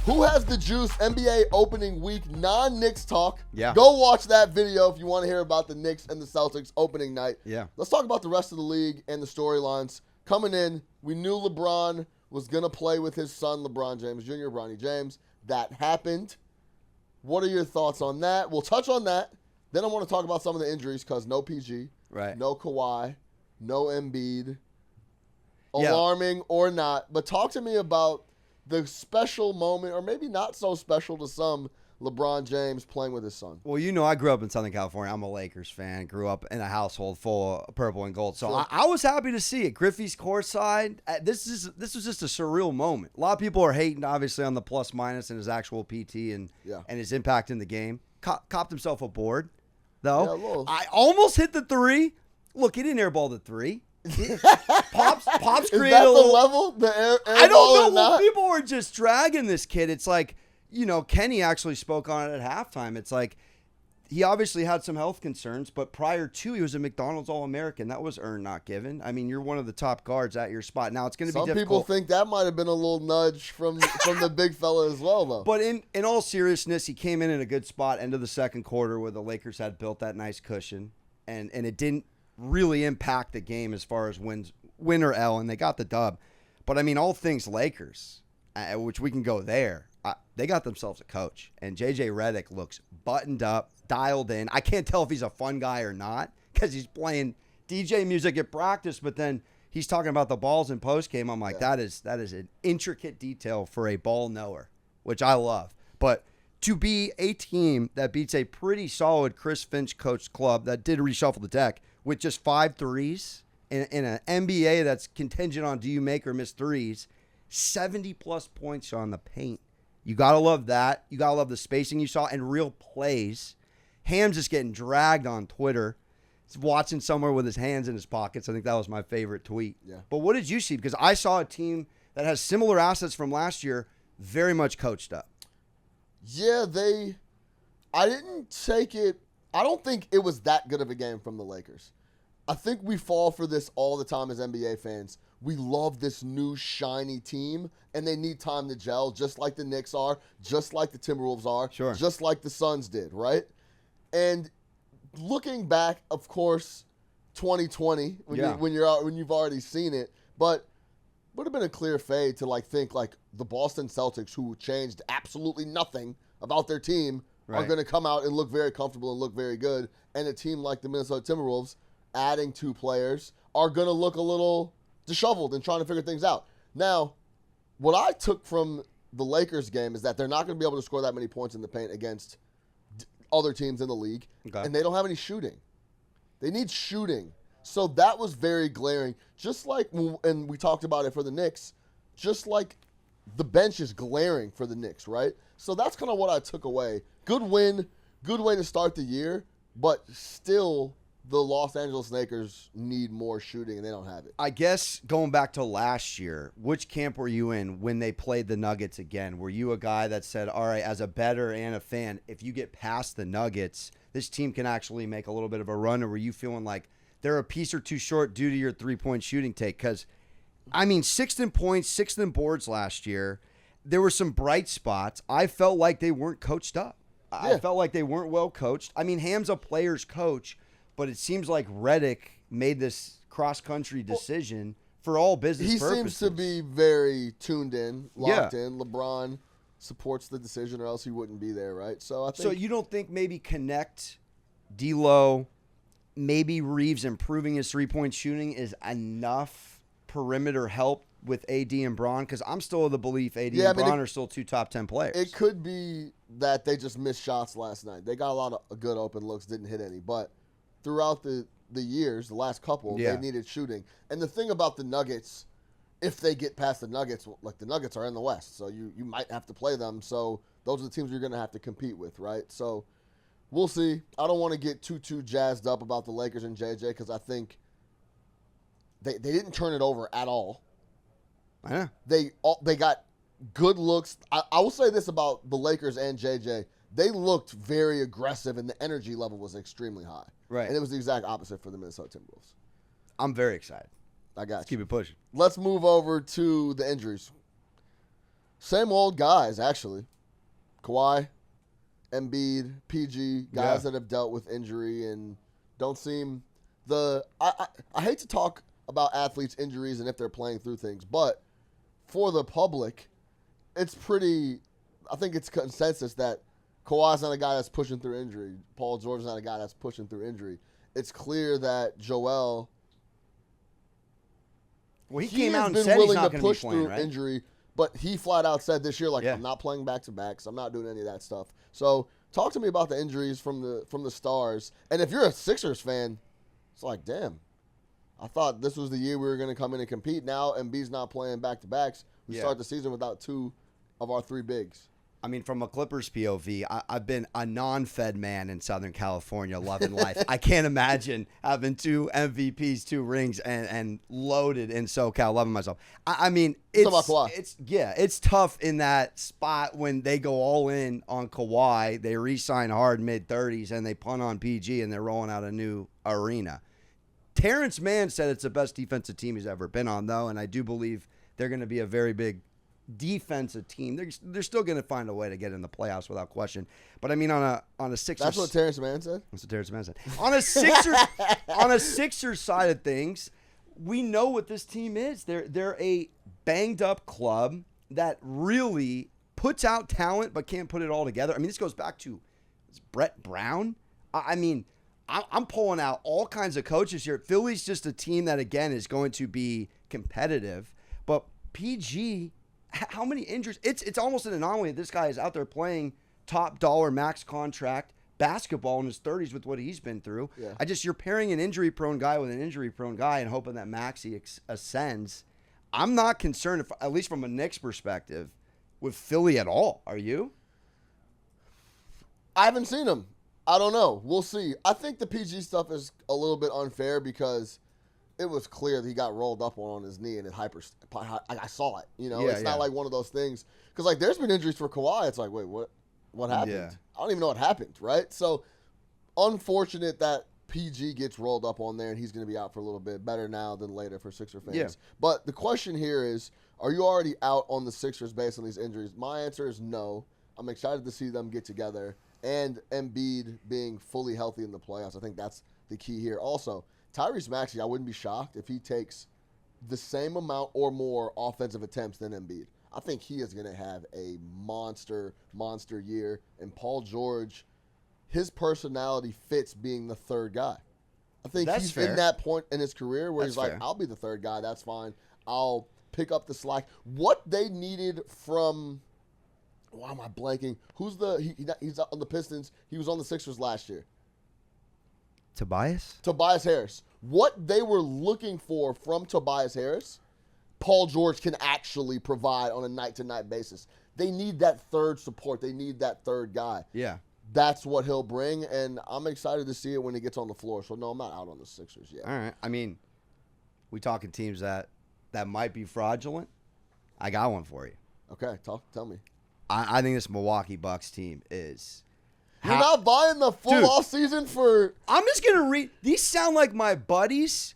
Who has the juice? NBA opening week, non-Knicks talk. Yeah. Go watch that video if you want to hear about the Knicks and the Celtics opening night. Yeah. Let's talk about the rest of the league and the storylines. Coming in, we knew LeBron was going to play with his son, LeBron James Jr., Bronny James. That happened. What are your thoughts on that? We'll touch on that. Then I want to talk about some of the injuries because no PG, right? No Kawhi, no Embiid. Alarming or not. But talk to me about the special moment, or maybe not so special to some, LeBron James playing with his son. Well, you know, I grew up in Southern California. I'm a Lakers fan. Grew up in a household full of purple and gold. So Sure. I was happy to see it. Griffey's courtside. This was just a surreal moment. A lot of people are hating, obviously, on the plus minus and his actual PT and his impact in the game. Copped himself a board, though. Yeah, I almost hit the three. Look, he didn't airball the three. Pops Is created that a little, the level? The air I don't know. not? People were just dragging this kid. It's like, you know, Kenny actually spoke on it at halftime. It's like he obviously had some health concerns, but prior to, he was a McDonald's All-American. That was earned, not given. I mean, you're one of the top guards at your spot. Now, it's going to be difficult. Some people think that might have been a little nudge from the big fella as well, though. But in all seriousness, he came in a good spot, end of the second quarter, where the Lakers had built that nice cushion, and it didn't really impact the game as far as win or L, and they got the dub. But, I mean, all things Lakers, which we can go there, they got themselves a coach. And J.J. Redick looks buttoned up, dialed in. I can't tell if he's a fun guy or not because he's playing DJ music at practice, but then he's talking about the balls in postgame. I'm like, that is an intricate detail for a ball knower, which I love. But to be a team that beats a pretty solid Chris Finch coached club that did reshuffle the deck with just 5 threes in an NBA that's contingent on do you make or miss threes, 70-plus points on the paint. You got to love that. You got to love the spacing you saw and real plays. Ham's just getting dragged on Twitter. He's watching somewhere with his hands in his pockets. I think that was my favorite tweet. Yeah. But what did you see? Because I saw a team that has similar assets from last year, very much coached up. Yeah, I didn't take it. I don't think it was that good of a game from the Lakers. I think we fall for this all the time as NBA fans. We love this new shiny team, and they need time to gel, just like the Knicks are, just like the Timberwolves are, Sure. just like the Suns did, right? And looking back, of course, 2020 when you've already seen it, but would have been a clear fade to think the Boston Celtics, who changed absolutely nothing about their team, are going to come out and look very comfortable and look very good, and a team like the Minnesota Timberwolves, adding 2 players, are going to look a little disheveled and trying to figure things out. Now, what I took from the Lakers game is that they're not going to be able to score that many points in the paint against other teams in the league, and they don't have any shooting. They need shooting. So that was very glaring. Just like, and we talked about it for the Knicks, just like the bench is glaring for the Knicks, right? So that's kind of what I took away. Good win, good way to start the year, but still the Los Angeles Lakers need more shooting, and they don't have it. I guess going back to last year, which camp were you in when they played the Nuggets again? Were you a guy that said, all right, as a bettor and a fan, if you get past the Nuggets, this team can actually make a little bit of a run? Or were you feeling like they're a piece or two short due to your three-point shooting take? Because, I mean, 6th in points, 6th in boards last year. There were some bright spots. I felt like they weren't coached up. I felt like they weren't well coached. I mean, Ham's a player's coach, but it seems like Redick made this cross-country decision for all business purposes. He seems to be very tuned in, locked in. LeBron supports the decision, or else he wouldn't be there, right? So you don't think maybe connect D'Lo, maybe Reeves improving his three-point shooting is enough perimeter help with AD and Bron? Because I'm still of the belief AD and Bron are still 2 top 10 players. It could be that they just missed shots last night. They got a lot of good open looks, didn't hit any, but throughout the years, the last couple, they needed shooting. And the thing about the Nuggets, if they get past the Nuggets, like the Nuggets are in the West, so you might have to play them. So those are the teams you're going to have to compete with, right? So we'll see. I don't want to get too jazzed up about the Lakers and JJ because I think they didn't turn it over at all. Yeah. They got good looks. I will say this about the Lakers and JJ. They looked very aggressive, and the energy level was extremely high. Right. And it was the exact opposite for the Minnesota Timberwolves. I'm very excited. I got Let's keep it pushing. Let's move over to the injuries. Same old guys, actually. Kawhi, Embiid, PG, guys that have dealt with injury and don't seem I hate to talk about athletes' injuries and if they're playing through things, but for the public, I think it's consensus that Kawhi's not a guy that's pushing through injury. Paul George's not a guy that's pushing through injury. It's clear that Joel, he came out and said he's not going to be playing, right? Injury, but he flat out said this year, I'm not playing back-to-backs. I'm not doing any of that stuff. So talk to me about the injuries from the Stars. And if you're a Sixers fan, it's like, damn, I thought this was the year we were going to come in and compete. Now Embiid's not playing back-to-backs. We start the season without 2 of our 3 bigs. I mean, from a Clippers POV, I've been a non-Fed man in Southern California loving life. I can't imagine having 2 MVPs, 2 rings, and loaded in SoCal, loving myself. I mean, it's tough in that spot when they go all in on Kawhi. They re-sign hard mid-30s, and they punt on PG, and they're rolling out a new arena. Terrence Mann said it's the best defensive team he's ever been on, though, and I do believe they're going to be a very big defensive team. They're still going to find a way to get in the playoffs without question. But I mean, on a Sixers, that's what Terrence Mann said. That's what Terrence Mann said. On a Sixers side of things, we know what this team is. They're a banged up club that really puts out talent but can't put it all together. I mean, this goes back to Brett Brown. I mean, I'm pulling out all kinds of coaches here. Philly's just a team that again is going to be competitive, but PG. How many injuries? It's almost an anomaly. This guy is out there playing top dollar max contract basketball in his 30s with what he's been through. Yeah. You're pairing an injury-prone guy with an injury-prone guy and hoping that Maxey ascends. I'm not concerned, at least from a Knicks perspective, with Philly at all. Are you? I haven't seen him. I don't know. We'll see. I think the PG stuff is a little bit unfair because it was clear that he got rolled up on his knee and I saw it. It's not like one of those things. Because, there's been injuries for Kawhi. It's like, wait, what happened? Yeah. I don't even know what happened, right? So, unfortunate that PG gets rolled up on there and he's going to be out for a little bit. Better now than later for Sixer fans. Yeah. But the question here is, are you already out on the Sixers based on these injuries? My answer is no. I'm excited to see them get together. And Embiid being fully healthy in the playoffs. I think that's the key here. Also, Tyrese Maxey, I wouldn't be shocked if he takes the same amount or more offensive attempts than Embiid. I think he is going to have a monster year. And Paul George, his personality fits being the third guy. I think he's fair. In that point in his career where he's like, I'll be the third guy. That's fine. I'll pick up the slack. What they needed from, why am I blanking? He's on the Pistons. He was on the Sixers last year. Tobias Harris. What they were looking for from Tobias Harris, Paul George can actually provide on a night-to-night basis. They need that third support. They need that third guy. Yeah. That's what he'll bring, and I'm excited to see it when he gets on the floor. So, no, I'm not out on the Sixers yet. All right. I mean, we talking teams that might be fraudulent. I got one for you. Okay, tell me. I think this Milwaukee Bucks team is... You're not buying the full off season for... I'm just going to read... These sound like my buddies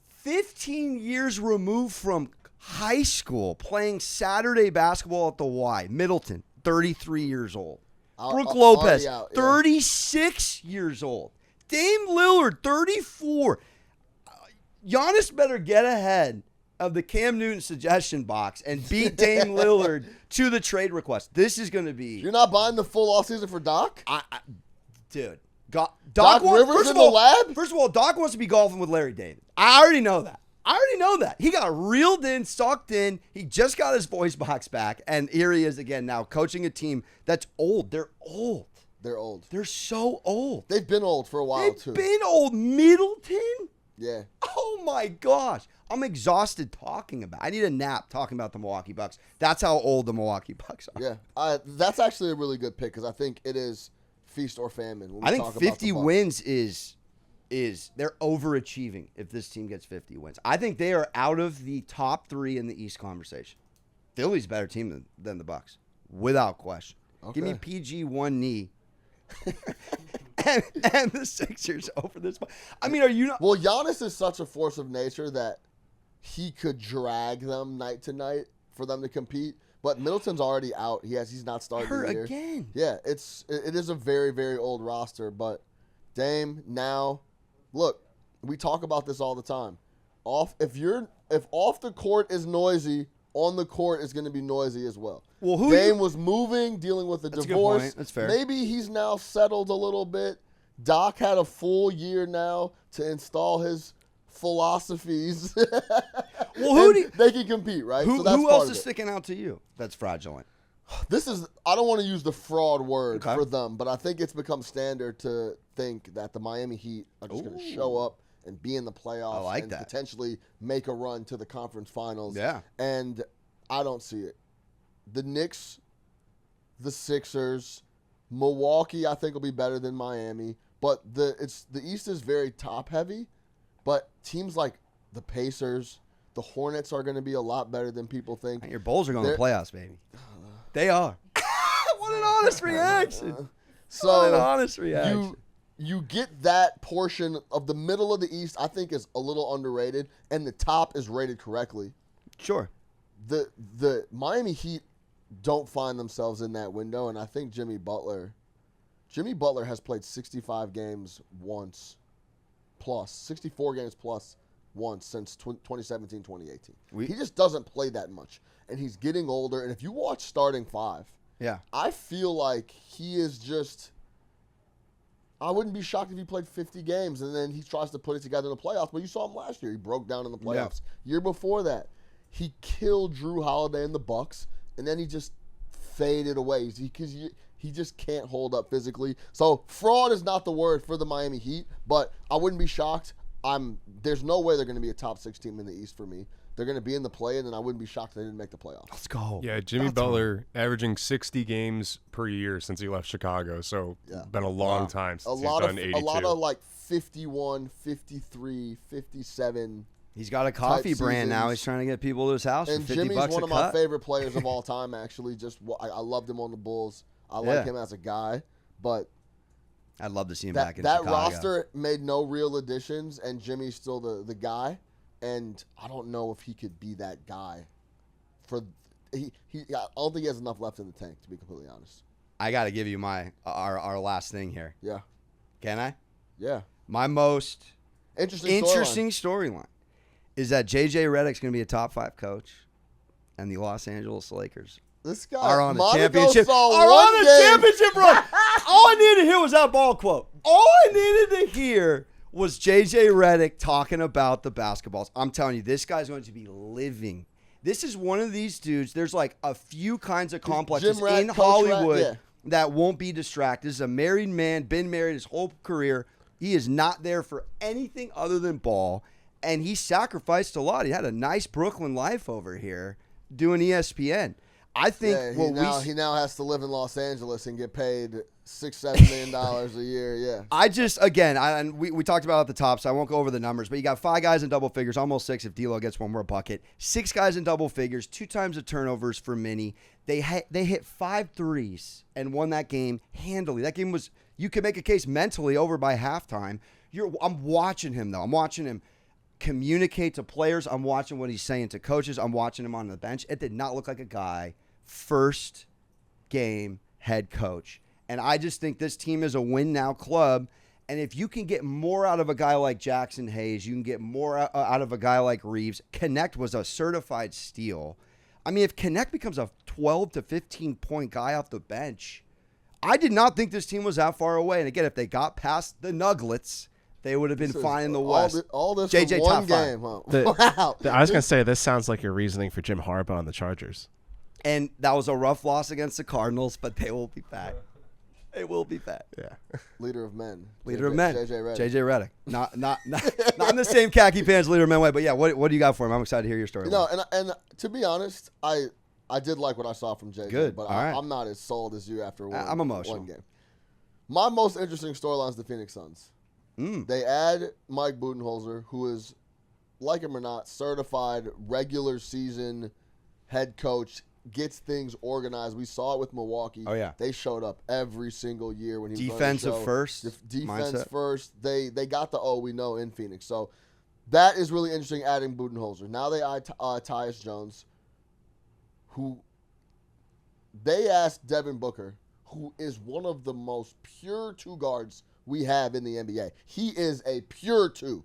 15 years removed from high school playing Saturday basketball at the Y. Middleton, 33 years old. Brook Lopez, 36 years old. Dame Lillard, 34. Giannis better get ahead of the Cam Newton suggestion box and beat Dame Lillard to the trade request. This is going to be... You're not buying the full offseason for Doc? Dude. Doc Rivers in the lab? First of all, Doc wants to be golfing with Larry David. I already know that. He got reeled in, sucked in. He just got his voice box back. And here he is again now coaching a team that's old. They're old. They're so old. They've been old for a while, too. They've been old. Middleton? Yeah. Oh, my gosh. I'm exhausted talking about it. I need a nap talking about the Milwaukee Bucks. That's how old the Milwaukee Bucks are. Yeah. That's actually a really good pick because I think it is feast or famine. I think 50 wins is they're overachieving if this team gets 50 wins. I think they are out of the top 3 in the East conversation. Philly's a better team than the Bucks, without question. Okay. Give me PG one knee. and the Sixers over this. I mean, are you not? Well, Giannis is such a force of nature that he could drag them night to night for them to compete. But Middleton's already out. He's not starting the year. Again. Yeah, it is a very, very old roster. But Dame now, look, we talk about this all the time. If off the court is noisy, on the court is going to be noisy as well. Dame was moving, dealing with a divorce. A good point. That's fair. Maybe he's now settled a little bit. Doc had a full year now to install his philosophies. They can compete, right? Who else is sticking out to you that's fraudulent? I don't want to use the fraud word for them, but I think it's become standard to think that the Miami Heat are just going to show up and be in the playoffs and potentially make a run to the conference finals. Yeah. And I don't see it. The Knicks, the Sixers, Milwaukee, I think will be better than Miami. But the East is very top heavy. But teams like the Pacers, the Hornets are going to be a lot better than people think. Your Bulls are going to the playoffs, baby. They are. What an honest reaction. What an honest reaction. You get that portion of the middle of the East, I think, is a little underrated, and the top is rated correctly. Sure. The Miami Heat don't find themselves in that window, and I think Jimmy Butler has played 65 games once plus, 64 games plus once since 2017, 2018. He just doesn't play that much, and he's getting older, and if you watch starting five, I feel like he is just – I wouldn't be shocked if he played 50 games and then he tries to put it together in the playoffs. But you saw him last year. He broke down in the playoffs. Yeah. Year before that, he killed Drew Holiday in the Bucks, and then he just faded away because he just can't hold up physically. So fraud is not the word for the Miami Heat, but I wouldn't be shocked. There's no way they're going to be a top 6 team in the East for me. They're going to be in the play, and then I wouldn't be shocked if they didn't make the playoffs. Let's go. Yeah, Jimmy Butler averaging 60 games per year since he left Chicago. So been a long time since he's done 82. A lot of like 51, 53, 57. He's got a coffee brand now. He's trying to get people to his house and for $50 a cut. Jimmy's one of my favorite players of all time, actually. I loved him on the Bulls. I like him as a guy, but I'd love to see him back in Chicago. That roster made no real additions, and Jimmy's still the guy. And I don't know if he could be that guy. I don't think he has enough left in the tank, to be completely honest. I got to give you our last thing here. Yeah. Can I? Yeah. My most interesting storyline is that J.J. Redick's going to be a top 5 coach, and the Los Angeles Lakers this guy are on a Monaco championship. Championship run. All I needed to hear was that ball quote. All I needed to hear was J.J. Redick talking about the basketballs. I'm telling you, this guy's going to be living. This is one of these dudes. There's like a few kinds of complexes in Hollywood that won't be distracted. This is a married man, been married his whole career. He is not there for anything other than ball, and he sacrificed a lot. He had a nice Brooklyn life over here doing ESPN. I think he now has to live in Los Angeles and get paid $6-7 million a year. Yeah. We talked about it at the top, so I won't go over the numbers. But you got 5 guys in double figures, almost 6 if D'Lo gets one more bucket. 6 guys in double figures, 2 times the turnovers for Minnie. They hit 5 threes and won that game handily. That game was, you could make a case, mentally over by halftime. I'm watching him though. I'm watching him communicate to players. I'm watching what he's saying to coaches. I'm watching him on the bench. It did not look like a guy first game head coach. And I just think this team is a win now club. And if you can get more out of a guy like Jackson Hayes, you can get more out of a guy like Reeves. Connect was a certified steal. I mean, if Connect becomes a 12 to 15 point guy off the bench, I did not think this team was that far away. And again, if they got past the Nuggets, they would have been fine in the West. All this JJ one game, huh? Wow. I was going to say, this sounds like your reasoning for Jim Harbaugh on the Chargers. And that was a rough loss against the Cardinals, but they will be back. They will be back. Yeah. Leader of men. Leader of men. JJ Redick. Not in the same khaki pants leader of men way, but yeah, what do you got for him? I'm excited to hear your story. And to be honest, I did like what I saw from JJ. Good. But right. I'm not as sold as you after I'm emotional. one game. My most interesting storyline is the Phoenix Suns. They add Mike Budenholzer, who is, like him or not, certified regular season head coach, gets things organized. We saw it with Milwaukee. Oh, yeah. They showed up every single year when he was defensive on the show. first. Defense mindset. first. They got the we know in Phoenix. So that is really interesting, adding Budenholzer. Now they add Tyus Jones, who they asked Devin Booker, who is one of the most pure two guards we have in the NBA. He is a pure two.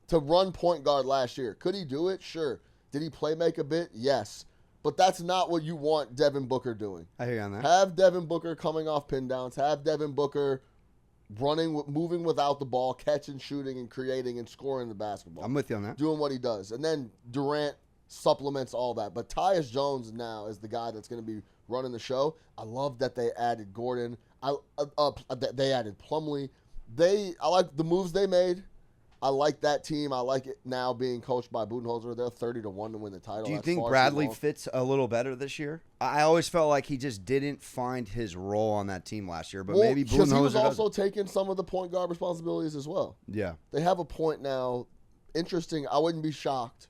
To run point guard last year. Could he do it? Sure. Did he play make a bit? Yes. But that's not what you want Devin Booker doing. I hear you on that. Have Devin Booker coming off pin downs. Have Devin Booker moving without the ball, catching, shooting, and creating and scoring the basketball. I'm with you on that. Doing what he does. And then Durant supplements all that. But Tyus Jones now is the guy that's going to be running the show. I love that they added Gordon. They added Plumlee. I like the moves they made. I like that team. I like it now being coached by Budenholzer. They're 30-1 to win the title. Do you think Bradley fits a little better this year? I always felt like he just didn't find his role on that team last year, but maybe Budenholzer because he was also taking some of the point guard responsibilities as well. Yeah. They have a point now. Interesting. I wouldn't be shocked.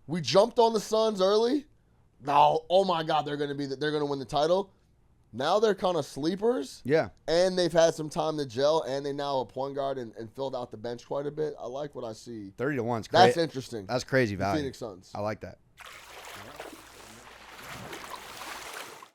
We jumped on the Suns early. No, oh my God, they're going to win the title. Now they're kind of sleepers. Yeah. And they've had some time to gel, and they now have a point guard and filled out the bench quite a bit. I like what I see. 30-1's crazy. That's interesting. That's crazy value. Phoenix Suns. I like that.